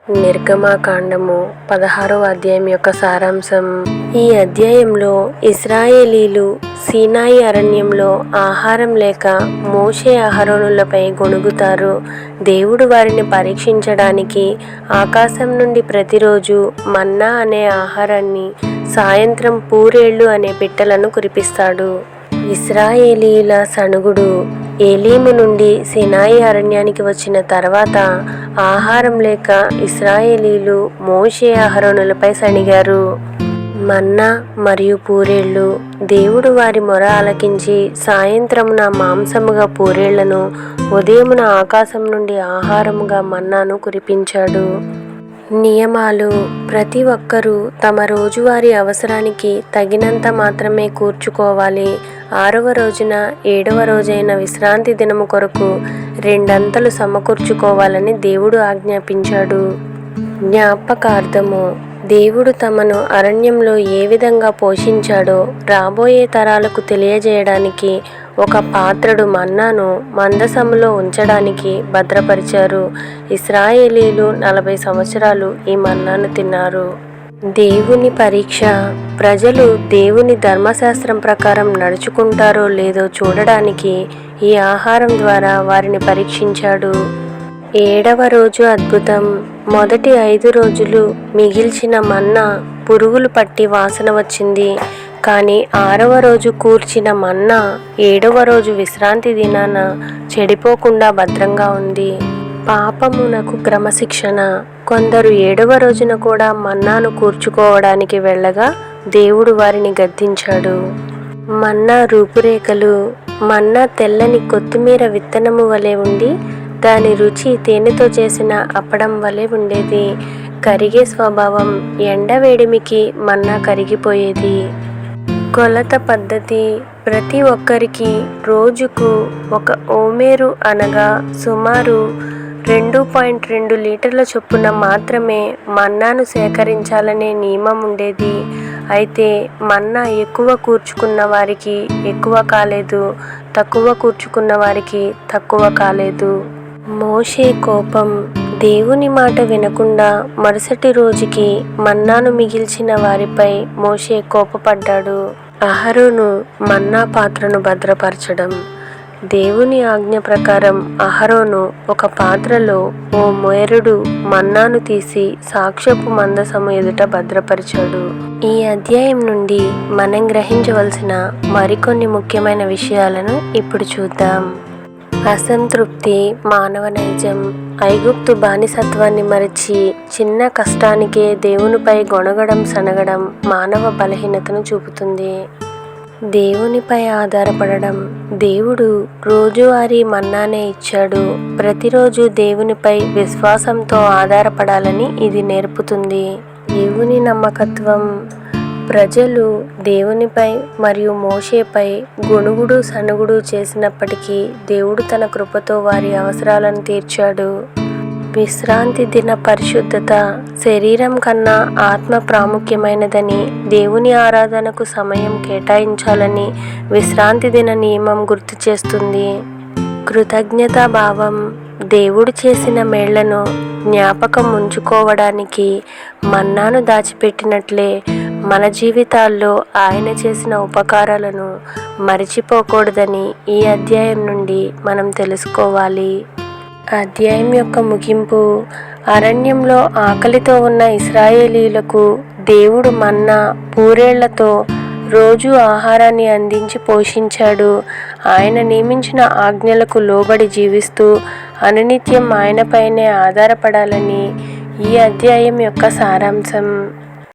నిర్గమకాండము 16వ అధ్యాయం యొక్క సారాంశం. ఈ అధ్యాయంలో ఇశ్రాయేలీలు సీనాయి అరణ్యంలో ఆహారం లేక మోషే అహరోనులపై గొణుగుతారు. దేవుడు వారిని పరీక్షించడానికి ఆకాశం నుండి ప్రతిరోజు మన్నా అనే ఆహారాన్ని, సాయంత్రం పూరేళ్లు అనే పిట్టలను కురిపిస్తాడు. ఇశ్రాయేలీల సణుగుడు ఏలీము నుండి సీనాయి అరణ్యానికి వచ్చిన తర్వాత ఆహారం లేక ఇశ్రాయేలీలు మోషే అహరోనులపై సణిగారు. మన్నా మరియు పూరేళ్లు. దేవుడు వారి మొర ఆలకించి సాయంత్రమున మాంసముగా పూరేళ్లను, ఉదయమున ఆకాశం నుండి ఆహారముగా మన్నాను కురిపించాడు. నియమాలు. ప్రతి ఒక్కరూ తమ రోజువారీ అవసరానికి తగినంత మాత్రమే కూర్చుకోవాలి. 6వ రోజున 7వ రోజైన విశ్రాంతి దినము కొరకు 2 అంతలు సమకూర్చుకోవాలని దేవుడు ఆజ్ఞాపించాడు. జ్ఞాపకార్థము. దేవుడు తమను అరణ్యంలో ఏ విధంగా పోషించాడో రాబోయే తరాలకు తెలియజేయడానికి ఒక పాత్రడు మన్నాను మందసములో ఉంచడానికి భద్రపరిచారు. ఇశ్రాయేలీలు 40 సంవత్సరాలు ఈ మన్నాను తిన్నారు. దేవుని పరీక్ష. ప్రజలు దేవుని ధర్మశాస్త్రం ప్రకారం నడుచుకుంటారో లేదో చూడడానికి ఈ ఆహారం ద్వారా వారిని పరీక్షించాడు. 7వ రోజు అద్భుతం. మొదటి 5 రోజులు మిగిల్చిన మన్నా పురుగులు పట్టి వాసన వచ్చింది. కానీ 6వ రోజు కూర్చిన మన్నా 7వ రోజు విశ్రాంతి దినాన చెడిపోకుండా భద్రంగా ఉంది. పాపమునకు క్రమశిక్షణ. కొందరు 7వ రోజున కూడా మన్నాను కూర్చుకోవడానికి వెళ్ళగా దేవుడు వారిని గద్దించాడు. మన్నా రూపురేఖలు. మన్నా తెల్లని కొత్తిమీర విత్తనము వలె ఉండి దాని రుచి తేనెతో చేసిన అప్పడం వలె ఉండేది. కరిగే స్వభావం. ఎండవేడిమికి మన్నా కరిగిపోయేది. కొలత పద్ధతి. ప్రతి ఒక్కరికి రోజుకు 1 ఓమెరు అనగా సుమారు 2.2 లీటర్ల చొప్పున మాత్రమే మన్నాను సేకరించాలనే నియమం ఉండేది. అయితే మన్నా ఎక్కువ కూర్చుకున్న వారికి ఎక్కువ కాలేదు, తక్కువ కూర్చుకున్న వారికి తక్కువ కాలేదు. మోషే కోపం. దేవుని మాట వినకుండా మరుసటి రోజుకి మన్నాను మిగిల్చిన వారిపై మోషే కోపపడ్డాడు. అహరోను మన్నా పాత్రను భద్రపరచడం. దేవుని ఆజ్ఞ ప్రకారం అహరోను ఒక పాత్రలో ఓ మొయరుడు మన్నాను తీసి సాక్ష్యపు మందసము ఎదుట భద్రపరిచాడు. ఈ అధ్యాయం నుండి మనం గ్రహించవలసిన మరికొన్ని ముఖ్యమైన విషయాలను ఇప్పుడు చూద్దాం. అసంతృప్తి. మానవ నైజం. ఐగుప్తు బానిసత్వాన్ని మరచి చిన్న కష్టానికే దేవునిపై గొణగడం సనగడం మానవ బలహీనతను చూపుతుంది. దేవునిపై ఆధారపడడం. దేవుడు రోజువారీ మన్నానే ఇచ్చాడు. ప్రతిరోజు దేవునిపై విశ్వాసంతో ఆధారపడాలని ఇది నేర్పుతుంది. దేవుని నమ్మకత్వం. ప్రజలు దేవునిపై మరియు మోషేపై గొణుగుడు సణుగుడు చేసినప్పటికీ దేవుడు తన కృపతో వారి అవసరాలను తీర్చాడు. విశ్రాంతి దిన పరిశుద్ధత. శరీరం కన్నా ఆత్మ ప్రాముఖ్యమైనదని, దేవుని ఆరాధనకు సమయం కేటాయించాలని విశ్రాంతి దిన నియమం గుర్తు చేస్తుంది. కృతజ్ఞతా భావం. దేవుడు చేసిన మేళ్లను జ్ఞాపకం ఉంచుకోవడానికి మన్నాను దాచిపెట్టినట్లే మన జీవితాల్లో ఆయన చేసిన ఉపకారాలను మరిచిపోకూడదని ఈ అధ్యాయం నుండి మనం తెలుసుకోవాలి. అధ్యాయం యొక్క ముగింపు. అరణ్యంలో ఆకలితో ఉన్న ఇశ్రాయేలీలకు దేవుడు మన్నా పూరేళ్లతో రోజు ఆహారాన్ని అందించి పోషించాడు. ఆయన నియమించిన ఆజ్ఞలకు లోబడి జీవిస్తూ అనునిత్యం ఆయనపైనే ఆధారపడాలని ఈ అధ్యాయం యొక్క సారాంశం.